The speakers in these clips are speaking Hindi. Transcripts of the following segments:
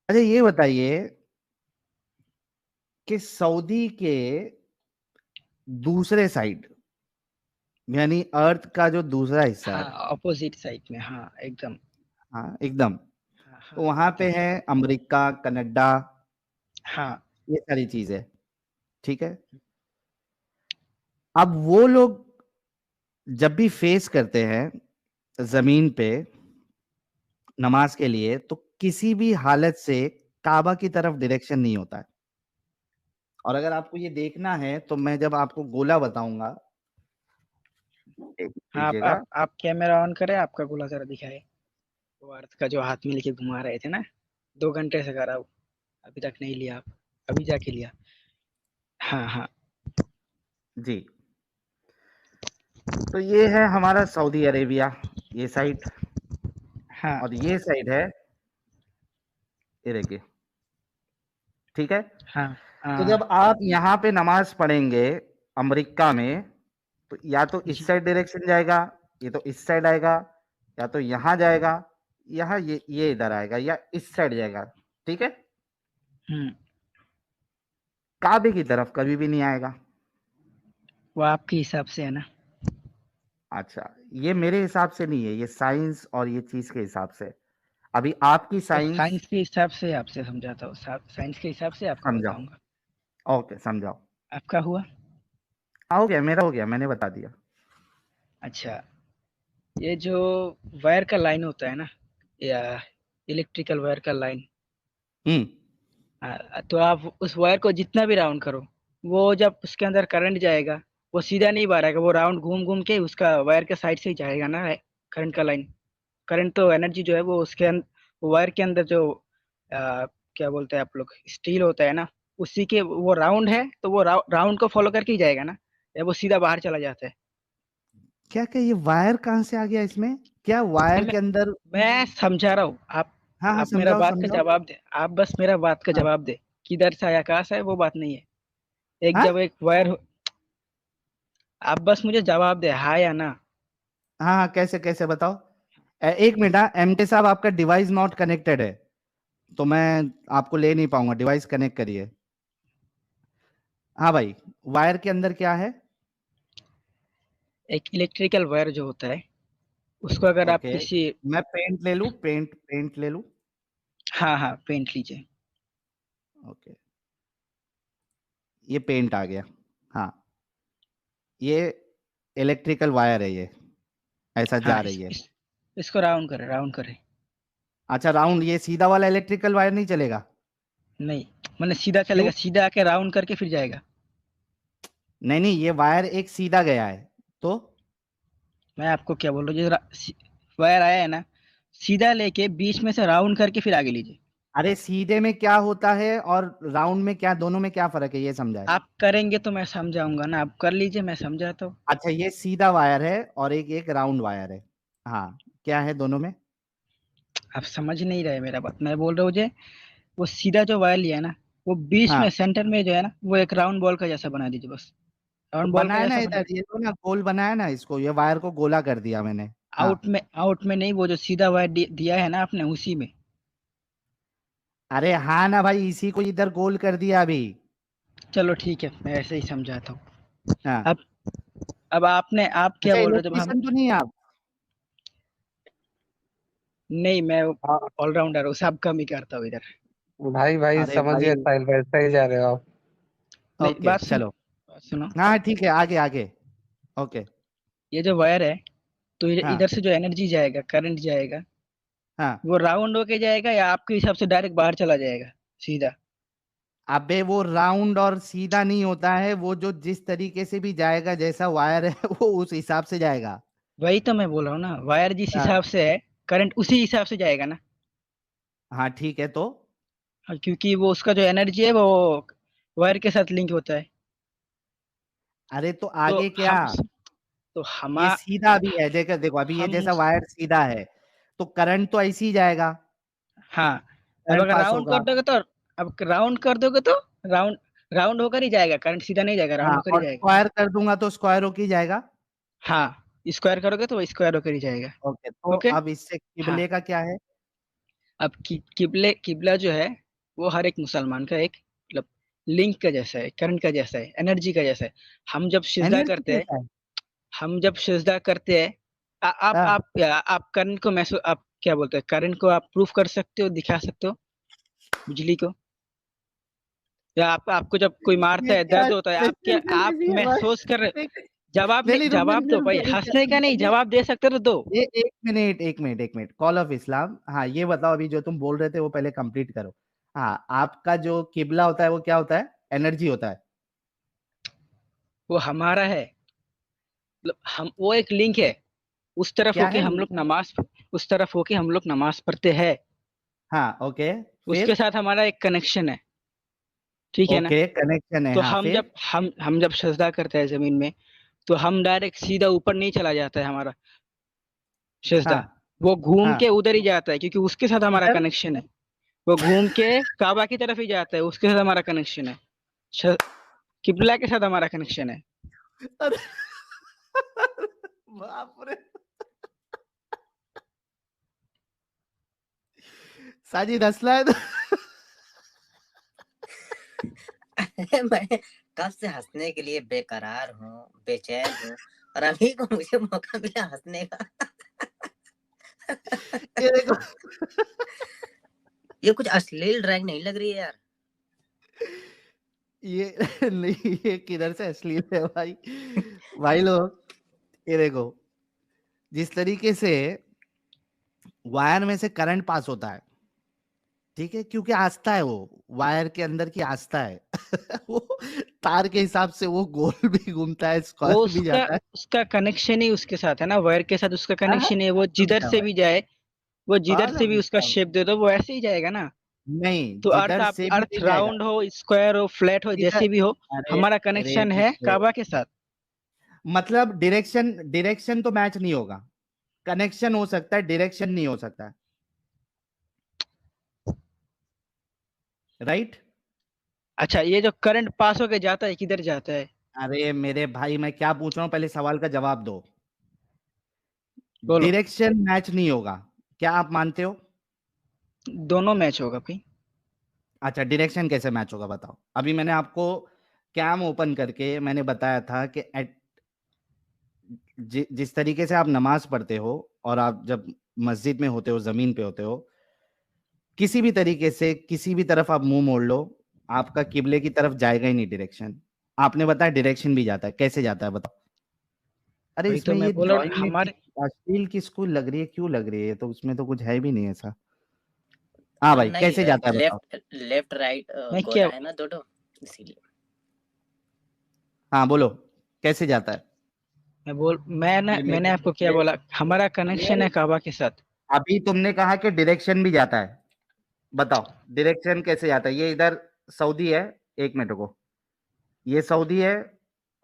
अच्छा ये बताइए कि सऊदी के दूसरे साइड, यानी अर्थ का जो दूसरा हिस्सा हाँ, है, ऑपोजिट साइड में, हाँ एकदम। हाँ एकदम, हाँ तो हाँ वहां पे एकदम। है अमेरिका, कनाडा, हाँ। ये सारी चीजें, ठीक है। अब वो लोग जब भी फेस करते हैं जमीन पे नमाज के लिए, तो किसी भी हालत से काबा की तरफ डायरेक्शन नहीं होता है। और अगर आपको ये देखना है तो मैं जब आपको गोला बताऊंगा, एक हाँ, दीजिएगा। आप कैमरा ऑन करें, आपका गोला जरा दिखाए। वो अर्थ का जो हाथ में लेके घुमा रहे थे ना, 2 घंटे से कर रहा हूँ, अभी तक नहीं लिया आप, अभी जाके लिया। हाँ हाँ। जी, तो ये है हमारा सऊदी अरेबिया, ये साइड, हाँ और ये साइड है, ये देखिए, ठीक है। हाँ तो हाँ। जब आप यहाँ पे नमाज पढ़ेंगे अमेरिका में, तो या तो इस जी। साइड डायरेक्शन जाएगा, ये तो इस साइड आएगा, या तो यहाँ जाएगा, यहाँ ये इधर आएगा, या इस साइड जाएगा, ठीक है। हम्म। काबे की तरफ कभी भी नहीं आएगा। वो आपके हिसाब से है ना। अच्छा, ये मेरे हिसाब से नहीं है, ये साइंस और ये चीज के हिसाब से। अभी आपकी तो साइंस साइंस के हिसाब से आपसे समझाता हूँ, साइंस के हिसाब से आपको समझाओ। बताऊंगा। ओके, समझाओ। आपका हुआ। हो गया, मेरा हो गया, मैंने बता दिया। अच्छा, ये जो वायर का लाइन होता है ना, या इलेक्ट्रिकल वायर का लाइन, हम्म। तो आप उस वायर को जितना भी राउंड करो, वो जब उसके अंदर करंट जाएगा, वो सीधा नहीं बाहर, वो राउंड घूम घूम के उसका वायर के साइड से ही जाएगा ना, करंट का लाइन। करंट तो एनर्जी जो है वो उसके वायर के अंदर जो क्या बोलते हैं आप लोग, स्टील होता है ना, उसी के वो राउंड है, तो वो राउंड को फॉलो करके ही जाएगा ना, या वो सीधा बाहर चला जाता है। क्या क्या ये वायर कहाँ से आ गया इसमें? क्या वायर नहीं, के अंदर? मैं समझा रहा हूँ, हाँ हाँ, आप मेरा समझाओ बात का समझाओ। जवाब दे, आप बस मेरा बात का हाँ जवाब दे। किधर से आया कहाँ से है वो बात नहीं है। एक हाँ जब एक वायर, आप बस मुझे जवाब दे, हाँ या ना। हाँ हाँ, कैसे कैसे बताओ। एक मिनट, हाँ एमटे साहब, आपका डिवाइस नॉट कनेक्टेड है, तो मैं आपको ले नहीं पाऊंगा, डिवाइस कनेक्ट करिए। हाँ भाई, वायर के अंदर क्या है? एक इलेक्ट्रिकल वायर जो होता है, उसको अगर आप ओके, किसी, मैं पेंट ले लूं, पेंट ले लूं। हाँ हाँ पेंट लीजिए। ओके, ये पेंट आ गया। हाँ, ये इलेक्ट्रिकल वायर है, ये ऐसा हाँ जा रही है। इसको राउंड करें, राउंड करें। अच्छा, राउंड, ये सीधा वाला इलेक्ट्रिकल वायर नहीं चलेगा? नहीं, मैंने सीधा चलेगा, क्यों? सीधा आके राउंड करके फिर जाएगा। नहीं नहीं, ये वायर एक सीधा गया है, तो मैं आपको क्या बोल रहा हूँ, वायर आया है ना, सीधा लेके बीच में से राउंड करके फिर आगे लीजिए। अरे सीधे में क्या होता है और राउंड में क्या, दोनों में क्या फर्क है, ये समझाए। आप करेंगे तो मैं समझाऊंगा ना, आप कर लीजिए, मैं समझाता हूँ। अच्छा, ये सीधा वायर है और एक एक राउंड वायर है। हाँ, क्या है दोनों में? आप समझ नहीं रहे मेरा बात, मैं बोल रहा हूँ जे, वो सीधा जो वायर लिया है ना, वो बीच में हाँ, सेंटर में जो है ना, वो एक राउंड बॉल का जैसा बना दीजिए बस। तो राउंड बॉल का बनाया ना जैसा बना। इधर, ये तो ना गोल बनाया ना, इसको, ये वायर को गोला कर दिया मैंने। हाँ, आउट में नहीं, वो जो सीधा वायर दिया है ना आपने, उसी में। अरे हाँ ना भाई, इसी को इधर गोल कर दिया अभी। चलो ठीक है, मैं ऐसे ही समझाता हूँ। हाँ। अब आप क्या अच्छा, बोल रहे थे, जब हम, इलेक्ट्रिशियन तो नहीं है आप? नहीं मैं हाँ ऑलराउंडर हूँ, सब कम ही करता हूँ इधर। भाई भाई, अरे समझ भाई, गए साहिल भाई, सही जा रहे हो आप। नहीं, ओके चलो। बात सुनो। हाँ ठीक है, आगे आगे। ओके। ये जो वायर है, तो हाँ इधर से जो एनर्जी जाएगा, करंट जाएगा, हाँ। वो राउंड होके जाएगा या आपके हिसाब से डायरेक्ट बाहर चला जाएगा सीधा। अबे वो राउंड और सीधा नहीं होता है, वो जो जिस तरीके से भी जाएगा, जैसा वायर है वो उस हिसाब से जाएगा। वही तो मैं बोल रहा हूँ ना, वायर जिस हाँ हिसाब से है, करंट उसी हिसाब से जाएगा ना। हाँ, ठीक है तो। हाँ, क्योंकि वो उसका जो एनर्जी है वो वायर के साथ लिंक होता है। अरे तो तो आगे क्या? हम तो हम ये सीधा भी है, देखो देखो, अभी ये हम जैसा वायर सीधा है, तो करंट तो ऐसे ही जाएगा, हाँ, अब करंट अगर पास राउंड होगा। कर दोगे तो, अब राउंड कर दोगे तो राउंड राउंड होकर ही जाएगा, करंट सीधा नहीं जाएगा, राउंड हाँ, होकर ही और जाएगा। स्क्वायर कर दूंगा तो स्क्वायर होके ही जाएगा। हाँ, स्क्वायर करोगे तो वो स्क्वायर होकर ही जाएगा। ओके, तो ओके। अब इससे हाँ, किबले का क्या है? अब किबला जो है वो हर एक मुसलमान का एक मतलब लिंक का जैसा है, करंट का जैसा है, एनर्जी का जैसा है। हम जब सिजदा एनर्जी करते हैं कैसा है? हम जब सिजदा करते हैं हाँ, आप करंट को महसूस, आप क्या बोलते हैं, करंट को आप प्रूफ कर सकते हो, दिखा सकते हो, बिजली को? या आपको जब कोई मारता ये है, क्या दर्द होता है, क्वेश्चन आप कर रही है महसूस कर रहे हो? भाई? जवाब नहीं नहीं, नहीं, रुक जा जवाब रुक जा दो रुक भाई, जा रुक जा हंसने रुक का जा। नहीं, जवाब दे सकते हो तो दो। ये एक मिनट कॉल ऑफ इस्लाम। हाँ, ये बताओ, अभी जो तुम बोल रहे थे वो पहले कंप्लीट करो। हाँ, आपका जो किबला होता है वो क्या होता है? एनर्जी होता है। वो हमारा है, मतलब हम, वो एक लिंक है, उस तरफ क्या होके है? हम लोग नमाज, उस तरफ होके हम लोग नमाज पढ़ते हैं, हाँ, ओके। उसके फिर? साथ हमारा एक कनेक्शन है, ठीक है ना? ओके, कनेक्शन है, तो हाँ, हम फिर? जब हम जब सजदा करते हैं जमीन में, तो हम डायरेक्ट सीधा ऊपर नहीं चला जाता है हमारा सजदा, हाँ वो घूम हाँ, के उधर ही जाता है, क्योंकि उसके साथ हमारा किधर? कनेक्शन है। वो घूम के काबा की तरफ ही जाता है, उसके साथ हमारा कनेक्शन है। श- किबला के साथ हमारा कनेक्शन है। अरे, बाप रे। साजिद हंसला है तो मैं कब से हंसने के लिए बेकरार हूँ, बेचैन हूँ, और अभी को मुझे मौका मिला हंसने का। ये देखो। ये कुछ अश्लील ड्राइंग नहीं लग रही है यार। ये नहीं, ये किधर से अश्लील है भाई? भाई लोग, ये देखो, जिस तरीके से वायर में से करंट पास होता है, ठीक है, क्योंकि आस्था है, वो वायर के अंदर की आस्था है। वो तार के हिसाब से वो गोल भी घूमता है, वो स्क्वायर भी उसका जाता है। उसका कनेक्शन ही उसके साथ है ना, वायर के साथ उसका हाँ, कनेक्शन है, वो रुक जिधर जा से भाई, भी जाए, वो जिधर कॉल से ऑफ भी उसका इस्लाम। शेप दे दो वो ऐसे ही जाएगा ना। नहीं, तो जिधर से भी अर्थ नहीं जाएगा। राउंड हो, स्क्वायर हो, फ्लैट हो, जिधर, जैसे भी हो, अरे हमारा अरे कनेक्शन है देखो, काबा के साथ। मतलब डायरेक्शन, डायरेक्शन तो मैच नहीं होगा, कनेक्शन हो सकता है, डायरेक्शन नहीं हो सकता है, राइट? अच्छा, ये जो करंट पास होके जाता है किधर जाता है? अरे मेरे भाई, मैं क्या पूछ रहा हूँ, पहले सवाल का जवाब दो। बोलो। डायरेक्शन मैच नहीं होगा, क्या आप मानते हो? दोनों मैच होगा भाई। अच्छा, डायरेक्शन कैसे मैच होगा बताओ। अभी मैंने आपको कैम ओपन करके मैंने बताया था कि जिस तरीके से आप नमाज पढ़ते हो और आप जब मस्जिद में होते हो, जमीन पे होते हो, किसी भी तरीके से किसी भी तरफ आप मुंह मोड़ लो, आपका किबले की तरफ जाएगा ही नहीं डायरेक्शन। आपने बताया डायरेक्शन भी जाता है, कैसे जाता है बताओ? अरे वही तो इसमें मैं ये बोल रहा हूँ, ड्राइंग में हमारे अश्लील की स्कूल लग रही है, क्यों लग रही है? तो उसमें तो कुछ है भी नहीं ऐसा। हाँ भाई, नहीं, कैसे जाता है बताओ? लेफ्ट लेफ्ट राइट मैं क्या, गोला है ना दोनों, इसीलिए। हाँ बोलो, कैसे जाता है? मैंने ये मैंने मेरे आपको क्या मेरे बोला, हमारा कनेक्शन मेरे है काबा के साथ। अभी तुमने कहा कि डायरेक्शन भी जाता है, बताओ डायरेक्शन कैसे जाता है? ये इधर सऊदी है, एक मिनट रुको, ये सऊदी है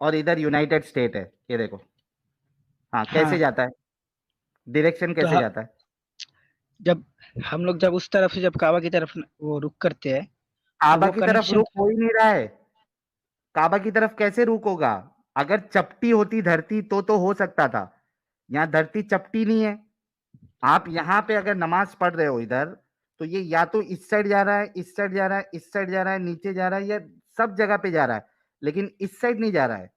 और इधर यूनाइटेड स्टेट है, ये देखो। हाँ, कैसे हाँ, जाता है? डायरेक्शन तो कैसे जाता है? जब हम लोग जब उस तरफ से जब काबा की तरफ वो रुक करते हैं, तो काबा वो की तरफ कनेक्शन, रुख हो ही नहीं रहा है। काबा की तरफ कैसे रुख होगा? अगर चपटी होती धरती तो हो सकता था। यहाँ धरती चपटी नहीं है। आप यहाँ पे अगर नमाज पढ़ रहे हो इधर, तो ये या तो इस साइड जा रहा है, इस साइड जा रहा है, इस साइड जा रहा है, नीचे जा रहा है, या सब जगह पे जा रहा है, लेकिन इस साइड नहीं जा रहा है।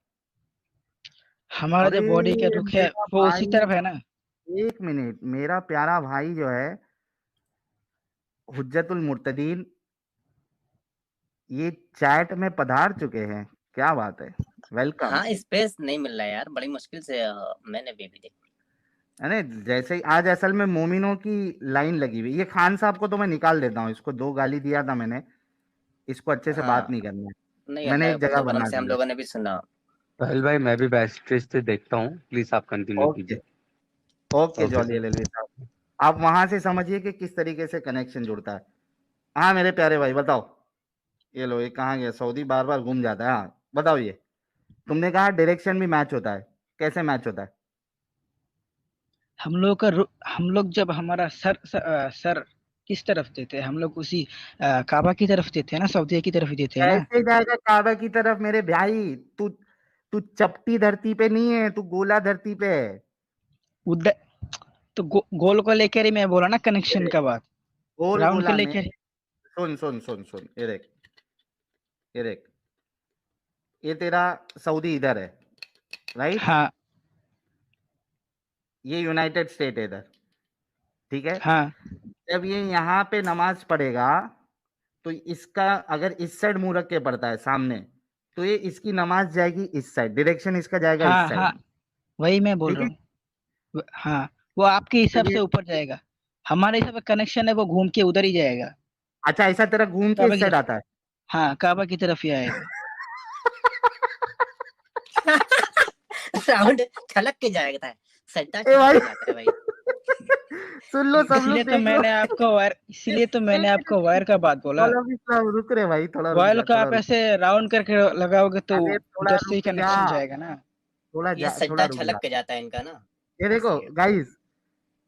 हमारा अरे जो बॉडी का रुख है मेरा वो उसी भाई, तरफ है ना। एक मिनट, मेरा प्यारा भाई जो है हुज्जतुल मुर्तदीन, ये चैट में पधार चुके हैं, क्या बात है, वेलकम। हाँ, स्पेस नहीं मिल रहा है यार, बड़ी मुश्किल से मैंने भी देखा। अरे जैसे ही आज असल में मोमिनों की लाइन लगी हुई, ये खान साहब को तो मैं निकाल देता हूँ, इसको दो गाली दिया था मैंने, इसको अच्छे से बात हाँ, नहीं करनी है। नहीं, मैंने अल्लाह एक के जगह फजल करम बना से हम दी है। लोगों ने भी सुना। पहल भाई, मैं भी बेस्ट से देखता हूँ, प्लीज आप कंटिन्यू ओके, कीजिए। Okay okay jolly sir. LLB साहब, आप वहां से समझिए कि किस तरीके से कनेक्शन जुड़ता है। हाँ मेरे प्यारे भाई बताओ, ये लो, ये कहाँ गया? सऊदी बार बार घूम जाता है। हाँ बताओ, ये तुमने कहा डायरेक्शन भी मैच होता है, कैसे मैच होता है? हम लोग जब हमारा सर किस तरफ देते हैं, हम लोग उसी काबा की तरफ देते हैं ना, सऊदी की तरफ ही देते हैं ना। कैसे जाएगा काबा की तरफ मेरे भाई? तू तू चपटी धरती पे नहीं है, तू गोला धरती पे है। उधर तो गोल को लेकर ही मैं बोला ना, कनेक्शन का बात। गोल राउंड गोला के में लेके सुन सुन सुन सुन, ये देख, ये देख, ये तेरा सऊदी इधर है, राइट? हाँ ये यूनाइटेड स्टेट है इधर, ठीक है? हाँ जब ये यहाँ पे नमाज पढ़ेगा तो इसका अगर इस साइड मुंह रख के पढ़ता है सामने, तो ये इसकी नमाज जाएगी इस साइड, डायरेक्शन इसका जाएगा इस हाँ हाँ, साइड, वही मैं बोल ठीक रहा है? हूँ। हाँ, वो आपके हिसाब तो से ये ऊपर जाएगा, हमारे हिसाब से कनेक्शन है वो घूम के उधर ही जाएगा, अच्छा, ऐसा तेरा घूम के काबा इस की साइड तरफ। आता है। हाँ, काबा की तरफ ही आएगा। राउंड छलक के जाएगा है, सट्टा ए छलक भाई के जाता है भाई। सुन लो सब लोग, इसीलिए तो देख लो। मैंने आपको वायर, इसीलिए तो मैंने आपको वायर का बात बोला। कॉल ऑफ इस्लाम, रुक रे भाई, थोड़ा रुक वायर जा, का थोड़ा आप रुक। ऐसे राउंड करके लगाओगे तो अरे थोड़ा उधर से ही रुक जा, कनेक्शन जाएगा ना। थोड़ा ये थोड़ा सट्टा रुक छलक जा। के जाता है इनका ना, ये देखो इसलिए। गाइस,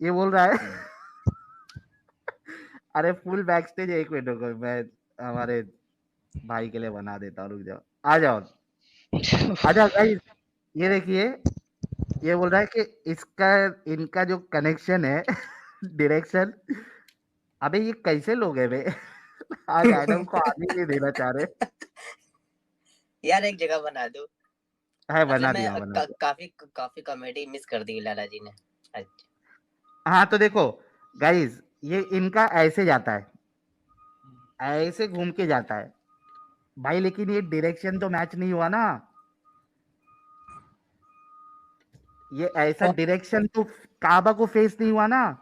ये बोल रहा है हम्म। अरे फुल बैक स्टेज, एक मिनट रुको, मैं हमारे भाई के लिए बना देता हूँ, रुक जाओ, आ जाओ, आ जाओ गाइस। ये देखिए, ये बोल रहा है कि इसका, इनका जो कनेक्शन है डायरेक्शन, अबे ये कैसे लोग हैं बे आज एडम को आने नहीं देना चाह रहे। यार एक जगह बना दो, है, मतलब बना मैं दिया, बना दिया। काफी काफी कॉमेडी मिस कर दी लाला जी ने आज। हाँ तो देखो गाइस, ये इनका ऐसे जाता है, ऐसे घूम के जाता है भाई, लेकिन ये डायरेक्शन तो मैच नहीं हुआ ना, ये ऐसा डायरेक्शन तो काबा को फेस नहीं हुआ ना।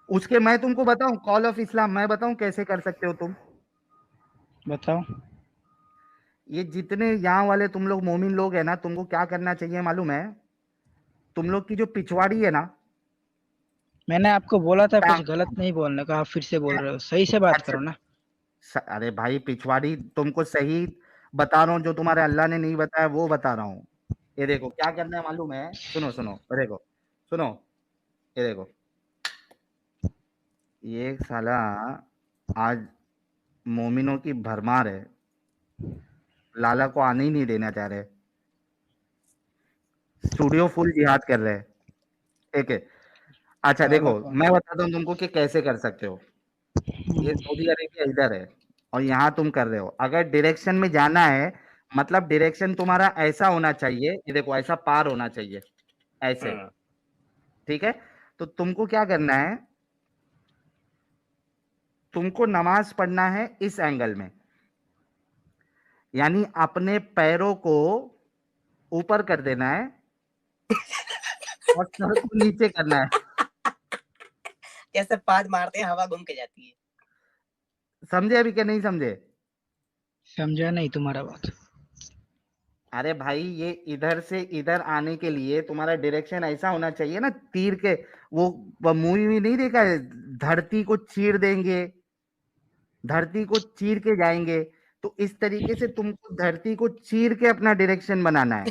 उसके मैं तुमको बताऊं, कॉल ऑफ इस्लाम मैं बताऊं कैसे कर सकते हो तुम। बताओ। ये जितने यहाँ वाले तुम लोग मोमिन लोग है ना, तुमको क्या करना चाहिए मालूम है? तुम लोग की जो पिछवाड़ी है ना, मैंने आपको बोला था कुछ टांग, गलत नहीं बोलने का, आप फिर से बोल रहे हो, सही से बात अच्छा, करो ना। अरे भाई पिछवाड़ी तुमको सही बता रहा हूँ, जो तुम्हारे अल्लाह ने नहीं बताया वो बता रहा हूँ। ये देखो क्या करना है मालूम है, सुनो सुनो, देखो सुनो, ये देखो, ये साला आज मोमिनों की भरमार है, लाला को आने ही नहीं देना चाह रहे, स्टूडियो फुल जिहाद कर रहे हैं, ठीक है? अच्छा काबा देखो, को। मैं बताता हूँ तुमको कि कैसे कर सकते हो। ये सऊदी अरेबिया इधर है और यहाँ तुम कर रहे हो, अगर डायरेक्शन में जाना है, मतलब डायरेक्शन तुम्हारा ऐसा होना चाहिए, ये देखो ऐसा पार होना चाहिए, ऐसे, ठीक है? तो तुमको क्या करना है, तुमको नमाज पढ़ना है इस एंगल में, यानी अपने पैरों को ऊपर कर देना है और सर को नीचे करना है। कैसे पाद मारते हैं, हवा घूम के जाती है। समझे अभी क्या नहीं समझे? समझा नहीं तुम्हारा बात। अरे भाई, ये इधर से इधर आने के लिए तुम्हारा डायरेक्शन ऐसा होना चाहिए ना, तीर के, वो मूवी में नहीं देखा है, धरती को चीर देंगे, धरती को चीर के जाएंगे, तो इस तरीके से तुमको धरती को चीर के अपना डायरेक्शन बनाना है।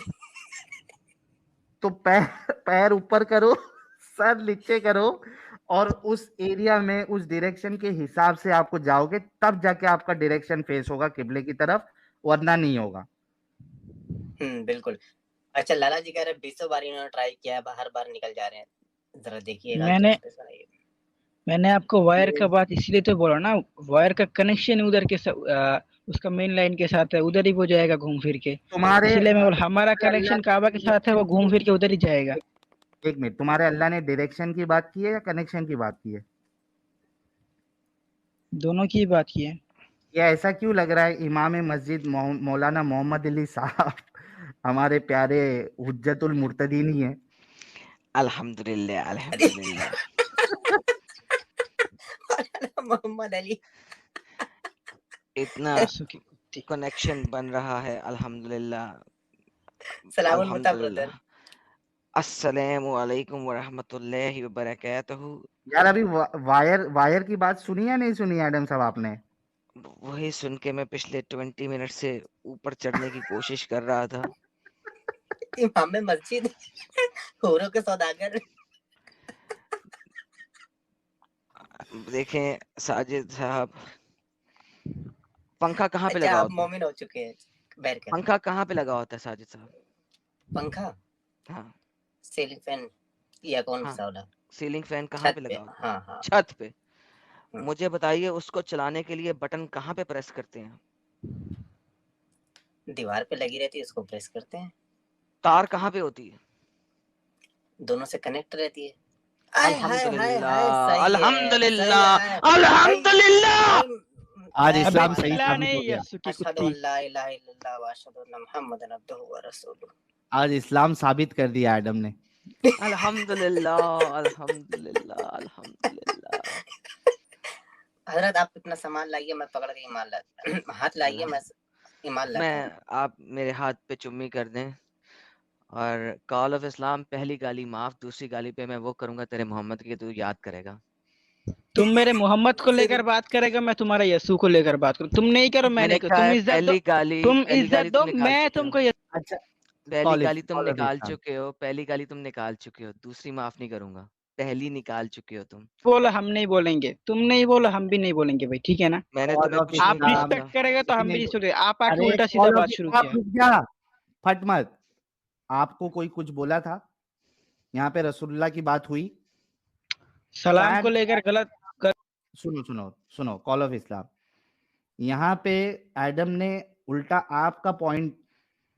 तो पैर पैर ऊपर करो, सर नीचे करो, और उस एरिया में उस डायरेक्शन के हिसाब से आपको जाओगे, तब जाके आपका डायरेक्शन फेस होगा किबले की तरफ, वरना नहीं होगा। बिल्कुल। अच्छा लाला जी कह रहे 20 बार इन्होंने ट्राई किया है, हर बार निकल जा रहे हैं, जरा देखिएगा तो मैंने इस पे सही। मैंने आपको वायर का बात इसलिए तो बोला ना, वायर का कनेक्शन उधर के उसका मेन लाइन के साथ है, उधर ही वो जाएगा घूम फिर के, तुम्हारे इसीलिए मैं बोला हमारा तुम्हारे अल्लाह कनेक्शन काबा के साथ है, वो घूम फिर के उधर ही जाएगा। एक मिनट, तुम्हारे अल्लाह ने डायरेक्शन की बात की है या कनेक्शन की बात की है? दोनों की बात की है। ये ऐसा क्यों लग रहा है इमाम मस्जिद मौलाना मोहम्मद अली साहब हमारे प्यारे हुज्जतुल मुर्तदीन ही है? अल्हम्दुलिल्लाह अल्हम्दुलिल्लाह। मोहम्मद अली इतना सुखी। कनेक्शन बन रहा है, अल्हम्दुलिल्लाह सलामुल मुता अल्हम्दुलिल्लाह। ब्रदर। अस्सलामु अलैकुम व रहमतुल्लाहि व बरकातहू। यार अभी वायर वायर की बात सुनी या नहीं सुनी एडम साहब आपने? वही सुन के मैं पिछले 20 मिनट से ऊपर चढ़ने की कोशिश कर रहा था। इमाम मस्जिद हूरों के सौदागर। देखें साजिद साहब, पंखा कहाँ पे अच्छा लगा आप होता है? मोमिन हो चुके हैं, बैर कर। पंखा कहाँ पे लगा होता है साजिद साहब? पंखा हाँ सीलिंग फैन या कौन हाँ, सा वाला? सीलिंग फैन कहाँ छत पे पे। लगा होता है? हाँ। छत पे। मुझे बताइए उसको चलाने के लिए बटन कहाँ पे प्रेस करते हैं? दीवार पे लगी रहती है, उसको प्रेस करते हैं। तार कहाँ पे होती है? दोनों से कनेक्ट रहती है। आय हाय हाय अल्हम्दुलिल्लाह, हाय, सही है, सही अल्हम्दुलिल्लाह, है। अल्हम्दुलिल्लाह। आज मैं इस्लाम अबे सही चिल्ला साबित नहीं हो गया। यस्सु की अशहदु कुत्ती। अन ला इलाहा इल्लल्लाह व अशहदु अन्ना मुहम्मदन अब्दुहु व रसूलुहु। आज इस्लाम साबित कर दिया एडम ने। अल्हम्दुलिल्लाह, अल्हम्दुलिल्लाह, अल्हम्दुलिल्लाह। हजरत आप इतना सामान लाइए, मैं पकड़ के ईमान लाता हाथ लाइए, मैं ईमान लाता हूँ। मैं आप मेरे हाथ पे चुम्मी कर दें और कॉल ऑफ इस्लाम पहली गाली माफ, दूसरी गाली पे मैं वो करूंगा तेरे मोहम्मद की, तू याद करेगा। तुम मेरे मोहम्मद को फिर लेकर बात करेगा, मैं तुम्हारा यस्सु को लेकर बात करूँ। तुम नहीं करो, मैं मैंने नहीं करूँ। कहा तुम है इज्जत दो, पहली तुम गाली इज्जत दो, तुम निकाल मैं चुके हो। तुमको अच्छा, पहली गाली तुम कॉल ऑफ निकाल इस्लाम। चुके हो, पहली गाली तुम निकाल चुके हो, दूसरी माफ नहीं करूंगा। पहली निकाल चुके हो तुम। बोलो हम नहीं बोलेंगे, तुम नहीं बोलो हम भी नहीं बोलेंगे भाई, ठीक है ना? मैंने कॉल तुम्हें ऑफ कुछ नहीं आप कहा इस्लाम। था। रिस्पेक्ट करेगा तो हम भी नहीं, रिस्पेक्ट। आप आके अरे उल्टा सीधा कॉल ऑफ बात शुरू इस्लाम, किया। रुक जा, फट मत। आपको कोई कुछ बोला था? यहाँ पे रसूलुल्लाह की बात हुई। सलाम शायद को लेकर गलत सुनो सुनो सुनो, कॉल ऑफ इस्लाम। यहाँ पे एडम ने उल्टा आपका पॉइंट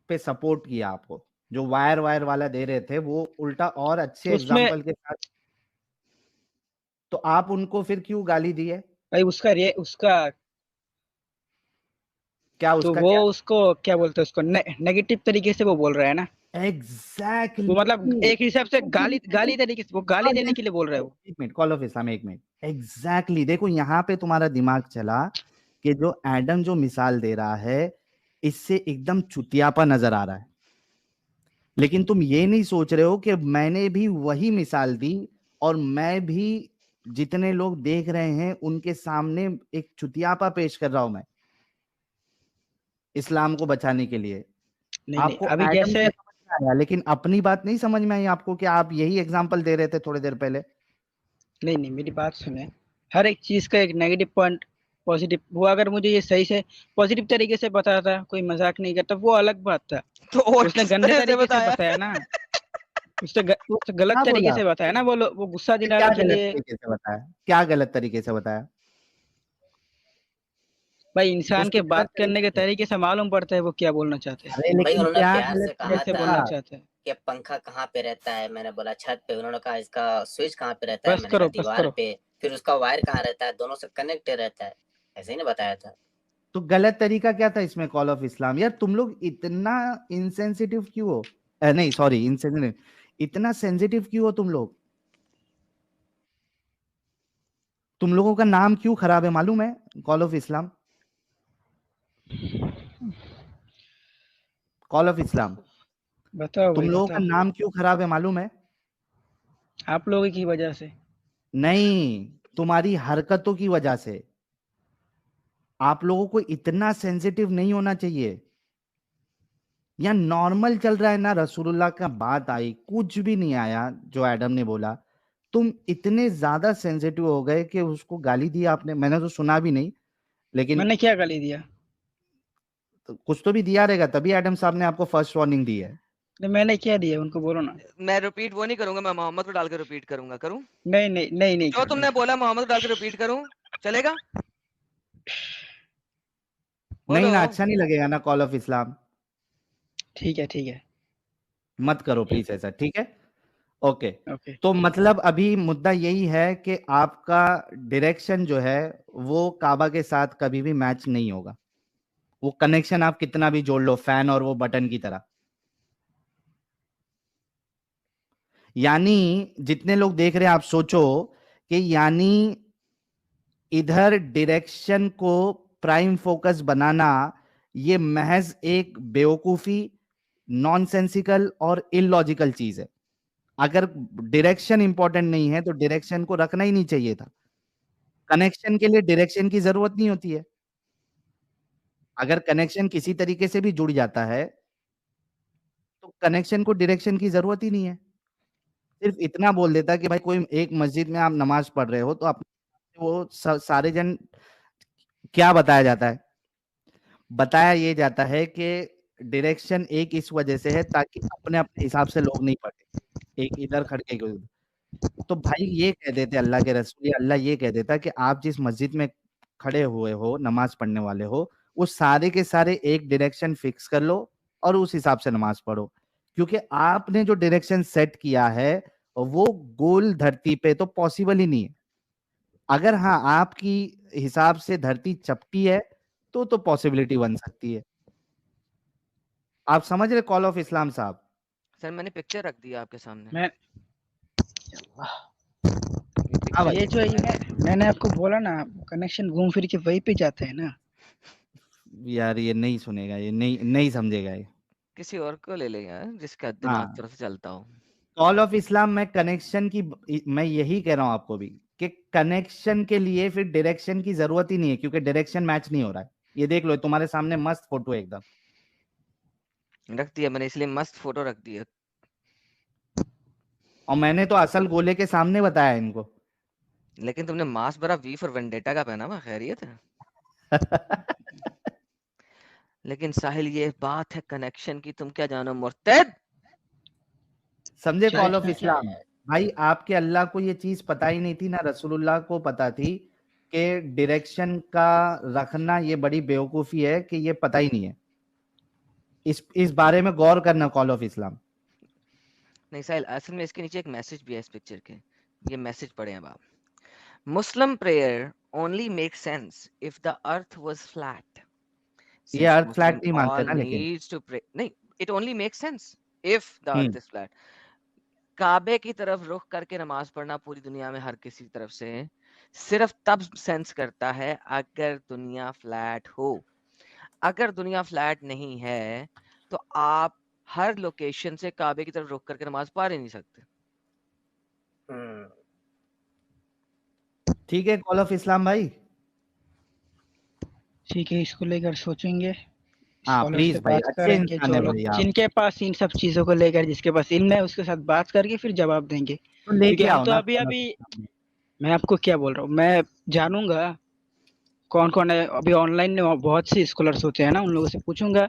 पे सपोर्ट किया आपको, जो वायर वायर वाला दे रहे थे वो उल्टा और अच्छे तो उसमें एग्जाम्पल के साथ। तो आप उनको फिर क्यों गाली दी है? भाई उसका क्या तो उसका वो क्या? उसको क्या बोलते हैं, उसको नेगेटिव तरीके से वो बोल रहा है ना। एग्जैक्टली। वो मतलब एक हिसाब से गाली तरीके से, वो गाली देने के लिए बोल रहा है वो। एक मिनट, कॉल ऑफ इस्लाम, एक मिनट। एग्जैक्टली, देखो यहाँ पे तुम्हारा दिमाग चला कि जो एडम जो मिसाल दे रहा है इससे एकदम चुतियापा नजर आ रहा है, लेकिन तुम ये नहीं सोच रहे हो कि मैंने भी वही मिसाल दी और मैं भी जितने लोग देख रहे हैं उनके सामने एक चुतियापा पेश कर रहा हूं मैं इस्लाम को बचाने के लिए। नहीं आपको अभी एडम जैसे का समझ में आया, लेकिन अपनी बात नहीं समझ में आई आपको कि आप यही एग्जाम्पल दे रहे थे थोड़ी देर पहले। नहीं मेरी बात सुने। हर एक चीज का एक नेगेटिव पॉइंट पॉजिटिव, वो अगर मुझे ये सही से पॉजिटिव तरीके से बताता, कोई मजाक नहीं करता, वो अलग बात था। तो और उसने किस गंदे तरह से तरीके से बताया? बताया ना। उसने गलत क्या तरीके बोला? से बताया ना, वो गुस्सा क्या दिलाने के गलत लिए। तरीके से बताया? क्या गलत तरीके से बताया? भाई इंसान उसको के गलत बात करने तरीके के से? तरीके से मालूम पड़ता है वो क्या बोलना चाहते हैं, अरे भाई लेकिन उन्होंने क्या प्यार गलत से कहा तरीके कैसे से था बोलना था? चाहते हैं। कि पंखा कहाँ पे रहता है, मैंने बोला छत पे। उन्होंने कहा इसका स्विच कहाँ पे रहता है, बस मैंने कहा करो बस दीवार करो। पे। फिर उसका वायर कहाँ रहता है, दोनों से कनेक्ट रहता है। ऐसे ही ना बताया था। तो गलत तरीका क्या था इसमें? कॉल ऑफ इस्लाम, यार तुम लोग इतना इंसेंसिटिव क्यों हो? नहीं सॉरी, इंसेंसिटिव, इतना सेंसिटिव क्यों हो तुम लोग? तुम लोगों का नाम क्यों खराब है मालूम है? Call of Islam, call of Islam, बताओ तुम भाई लोगों का बताओ। नाम क्यों खराब है मालूम है? आप लोगों की वजह से। नहीं, तुम्हारी हरकतों की वजह से। आप लोगों को इतना सेंसिटिव नहीं होना चाहिए। या नॉर्मल चल रहा है ना, रसूलुल्लाह का बात आई, कुछ भी नहीं आया जो एडम ने बोला, तुम इतने ज्यादा सेंसिटिव हो गए कि उसको गाली दी आपने। मैंने तो सुना भी नहीं, लेकिन मैंने क्या गाली दिया? तो कुछ तो भी दिया रहेगा, तभी एडम साहब ने आपको फर्स्ट वार्निंग दी है। नहीं मैंने क्या दिया उनको, बोलो ना। मैं रिपीट वो नहीं करूंगा, मैं मोहम्मद को डाल के रिपीट करूंगा। करूं नहीं जो करो, तुमने बोला मोहम्मद को डाल के रिपीट करूं? चलेगा? नहीं बोलो। ना, अच्छा नहीं लगेगा ना कॉल ऑफ इस्लाम। ठीक है मत करो प्लीज ऐसा, ठीक है? ओके। ओके। तो मतलब अभी मुद्दा यही है कि आपका डायरेक्शन जो है वो काबा के साथ कभी भी मैच नहीं होगा। वो कनेक्शन आप कितना भी जोड़ लो, फैन और वो बटन की तरह। यानी जितने लोग देख रहे हैं, आप सोचो कि यानी इधर डायरेक्शन को प्राइम फोकस बनाना ये महज एक बेवकूफी, नॉनसेंसिकल और इलॉजिकल चीज है। अगर डायरेक्शन इंपॉर्टेंट नहीं है तो डायरेक्शन को रखना ही नहीं चाहिए था। कनेक्शन के लिए डायरेक्शन की जरूरत नहीं होती है। अगर कनेक्शन किसी तरीके से भी जुड़ जाता है तो कनेक्शन को डायरेक्शन की जरूरत ही नहीं है। सिर्फ इतना बोल देता कि भाई कोई एक मस्जिद में आप नमाज पढ़ रहे हो तो आप वो सारे जन, क्या बताया जाता है? बताया ये जाता है कि डायरेक्शन एक इस वजह से है ताकि अपने अपने हिसाब से लोग नहीं पढ़े, एक इधर खड़के के उधर। तो भाई ये कह देते अल्लाह के रसूल, अल्लाह ये कह देता कि आप जिस मस्जिद में खड़े हुए हो, नमाज पढ़ने वाले हो, वो सारे के सारे एक डायरेक्शन फिक्स कर लो और उस हिसाब से नमाज पढ़ो, क्योंकि आपने जो डायरेक्शन सेट किया है वो गोल धरती पे तो पॉसिबल ही नहीं है। अगर हाँ आपकी हिसाब से धरती चपटी है तो पॉसिबिलिटी बन सकती है। आप समझ रहे कॉल ऑफ इस्लाम साहब? सर मैंने पिक्चर रख दिया आपके सामने। मैं ये हाँ पिक्चर भाई, ये जो मैंने आपको बोला ना, कनेक्शन घूम फिर के वहीं पे जाते हैं ना। यार ये नहीं सुनेगा, ये नहीं समझेगा ये। किसी और को ले ले यार जिसका हाँ, दिमाग थोड़ा सा चलता हो। कॉल ऑफ इस्लाम में कनेक्शन की, मैं यही कह रहा हूं आपको भी कि कनेक्शन के लिए फिर डायरेक्शन की जरूरत ही नहीं है, क्योंकि डायरेक्शन मैच नहीं हो रहा है। ये देख लो, तुम्हारे सामने मस्त फोटो है एकदम। रख दिया मैंने, इसलिए मस्त फोटो रख दिया। और मैंने तो असल गोले के सामने बताया इनको। लेकिन तुमने मास्क भरा वी फॉर वेंडेटा का पहना हुआ, खैरियत है? लेकिन साहिल ये बात है कनेक्शन की, तुम क्या जानो मुर्तद। समझे क्या कॉल ऑफ इसमें क्या इस्लाम? भाई आपके अल्लाह को ये चीज पता ही नहीं थी, ना रसूलुल्लाह को पता थी कि डायरेक्शन का रखना ये बड़ी बेवकूफी है, कि ये पता ही नहीं है। इस बारे में गौर करना कॉल ऑफ इस्लाम। नहीं साहिल, असल में इसके नीचे एक मैसेज भी है इस पिक्चर के, ये मैसेज पढ़े हैं आप। Muslim prayer only makes sense if the earth was flat. ये Since अर्थ फ्लैट Muslim नहीं मानते all ना लेकिन। needs to pray. नहीं, it only makes sense if the earth hmm, is flat. काबे की तरफ रुख करके नमाज पढ़ना पूरी दुनिया में हर किसी तरफ से सिर्फ तब सेंस करता है अगर दुनिया फ्लैट हो। अगर दुनिया फ्लैट नहीं है तो आप हर लोकेशन से काबे की तरफ रुख करके नमाज पढ़ ही नहीं सकते। ठीक है कॉल ऑफ इस्लाम भाई। ठीक है, इसको लेकर सोचेंगे, हाँ स्कॉलर प्लीज से भाई, बात अच्छे करेंगे, इंसान जो है लोग भाई आप। जिनके पास इन सब चीजों को लेकर, जिसके पास इल्म है, उसके साथ बात करके फिर जवाब देंगे। तो क्योंकि लेके हम आओ तो ना अभी कॉल ऑफ अभी इस्लाम में। मैं आपको क्या बोल रहा हूँ, मैं जानूंगा कौन कौन है। अभी ऑनलाइन में बहुत से स्कॉलर्स होते हैं ना, उन लोगों से पूछूंगा,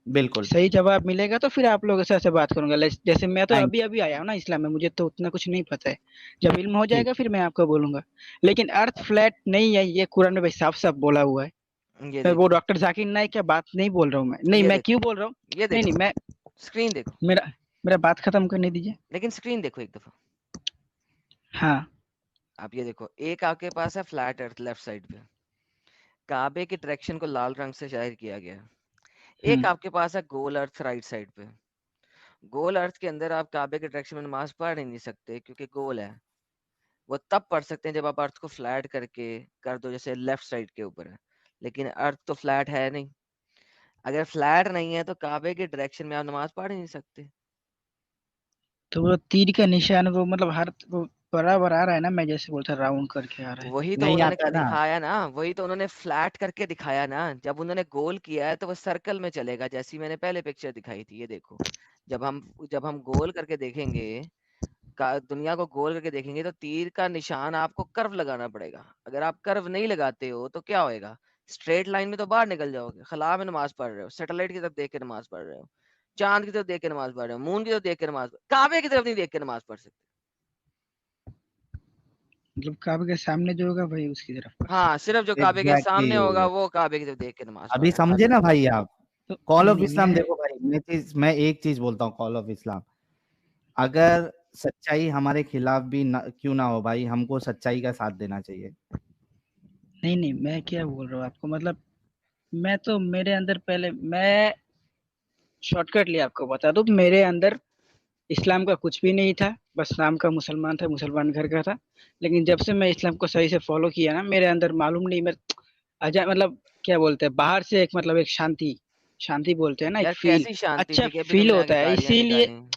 बिल्कुल। सही जवाब मिलेगा तो फिर आप लोगों से ऐसे बात करूंगा। जैसे मैं तो थैंक अभी अभी आया हूँ ना इस्लाम में, मुझे तो उतना कुछ नहीं पता है। जब इल्म हो ठीक। जाएगा फिर मैं आपको बोलूंगा। लेकिन अर्थ फ्लैट नहीं है, ये कुरान में भाई साफ साफ बोला हुआ है। ये मैं वो देखो, डॉक्टर जाकिर नाइक क्या बात नहीं बोल रहा हूँ मैं, नहीं ये मैं देखो, क्यों बोल रहा हूँ, ये नहीं देखो, मैं स्क्रीन देखो, मेरा मेरा बात खत्म करने दीजिए। लेकिन स्क्रीन देखो एक दफा। हाँ, आप ये देखो, एक आपके पास है फ्लैट अर्थ लेफ्ट साइड पे, काबे के डायरेक्शन को लाल रंग से जाहिर किया गया है। एक आपके पास है गोल अर्थ राइट साइड पे। गोल अर्थ के अंदर आप काबे के डायरेक्शन में नमाज पढ़ ही नहीं सकते क्योंकि गोल है। वो तब पढ़ सकते हैं जब आप अर्थ को फ्लैट करके कर दो, जैसे लेफ्ट साइड के ऊपर है। लेकिन अर्थ तो फ्लैट है नहीं। अगर फ्लैट नहीं है तो काबे के डायरेक्शन में आप नमाज पढ़ ही नहीं सकते। तो वो तीर का निशान वो मतलब हर वो बराबर आ रहा है ना, मैं जैसे बोलता राउंड करके आ रहा है। वही तो नहीं उन्होंने आता ना। दिखाया ना, वही तो उन्होंने फ्लैट करके दिखाया ना। जब उन्होंने गोल किया है तो वो सर्कल में चलेगा, जैसी मैंने पहले पिक्चर दिखाई थी। ये देखो, जब हम गोल करके देखेंगे, दुनिया को गोल करके देखेंगे, तो तीर का निशान आपको कर्व लगाना पड़ेगा। अगर आप कर्व नहीं लगाते हो तो क्या होएगा? स्ट्रेट लाइन में तो बाहर निकल जाओगे। खला में नमाज पढ़ रहे हो, सैटेलाइट की तरफ देख के नमाज पढ़ रहे हो, चांद की तरफ देख के नमाज पढ़ रहे हो, मून की तरफ देख के नमाज, काबे की तरफ नहीं देख के नमाज पढ़ सकते। मतलब काबे के सामने जो होगा भाई उसकी तरफ पढ़ हाँ, सकते सिर्फ जो काबे के सामने होगा एग्जैक्टली। वो काबे की तरफ देख के नमाज अभी पढ़ेगा। समझे ना भाई आप? तो कॉल नहीं ऑफ नहीं इस्लाम मैं देखो भाई, मैं एक चीज बोलता हूँ कॉल ऑफ इस्लाम, अगर सच्चाई हमारे खिलाफ भी क्यों ना हो भाई, हमको सच्चाई का साथ देना चाहिए। नहीं नहीं मैं क्या बोल रहा हूँ आपको, मतलब मैं तो मेरे अंदर पहले मैं शॉर्टकट लिया आपको बता दूं, मेरे अंदर इस्लाम का कुछ भी नहीं था, बस नाम का मुसलमान था, मुसलमान घर का था। लेकिन जब से मैं इस्लाम को सही से फॉलो किया ना, मेरे अंदर मालूम नहीं मैं अजा मतलब क्या बोलते हैं, बाहर से एक मतलब एक शांति, शांति बोलते हैं ना, एक यार फील, कैसी शांति अच्छा थी कि अभी फील तुमने होता आगे है, गाड़ियां इसीलिए निकाली।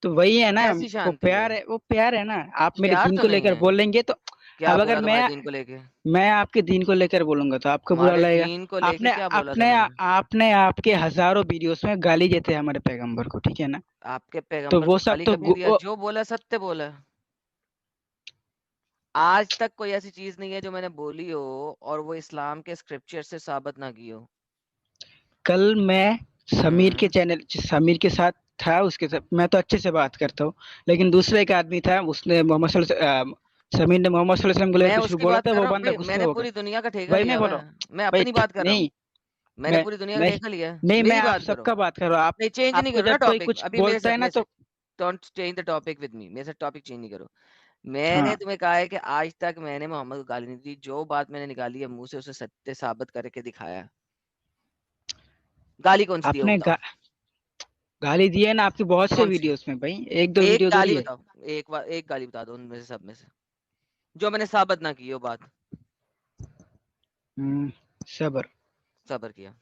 तो वही है ना, कैसी वो शांति है? प्यार है, वो प्यार है ना। आप मेरे प्यार दीन तो को नहीं लेकर है। बोलेंगे तो, क्या अब अगर बोला तुम्हारे दिन को लेके? मैं आपके दीन को लेकर बोलूंगा तो आपको बुरा तुम्हारे लगेगा। दीन को लेके आपने क्या बोला था आपने मैंने? आपने आपके हजारों वीडियोस में गाली देते हैं हमारे पैगंबर को, ठीक है ना। आपके तो पैगंबर वो को सब गाली तो कब नहीं दिया? जो बोला सत्य बोला। आज तक कोई ऐसी चीज नहीं है जो मैंने बोली हो और वो इस्लाम के स्क्रिप्चर से साबित ना की हो। कल मैं समीर के चैनल, समीर के साथ था उसके साथ, मैं तो अच्छे से बात करता हूँ, लेकिन दूसरा एक आदमी था, उसने मोहम्मद समीर ने मोहम्मद सल्लल्लाहु अलैहि वसल्लम को मैं लेकर कुछ उसकी बोला बात था, कर वो रहा हूँ बंदा भाई, गुस्से मैंने हो पूरी गया। दुनिया का ठेका भाई लिया मैं हुआ बोल रहा है, हूँ मैं भाई, अपनी बात कर रहा हूँ, नहीं मैंने मैं पूरी दुनिया का मैं ठेका लिया है, नहीं, मैं मेरी आप बात करो, सबका बात कर रहा हूँ। आप नहीं चेंज नहीं आपको करो ना जब कोई टॉपिक, कुछ अभी मेरे बोलता से है ना मेरे से तो don't change the topic with me, मेरे से टॉपिक चेंज नहीं करो। मैंने हाँ, तुम्हें कहा है कि आज तक मैंने मोहम्मद को गाली नहीं दी, जो बात मैंने निकाली है मुंह से उसे सत्य साबित करके दिखाया है। गाली कौन सी दी है वो आपने बताओ, गाली दी है ना आपकी बहुत से कौन सी? वीडियोस में भाई, एक दो एक वीडियो थोड़ी गाली है। बताओ, एक गाली बता दो उनमें से, सब में से, जो मैंने साबित ना की हो बात। सबर सबर किया।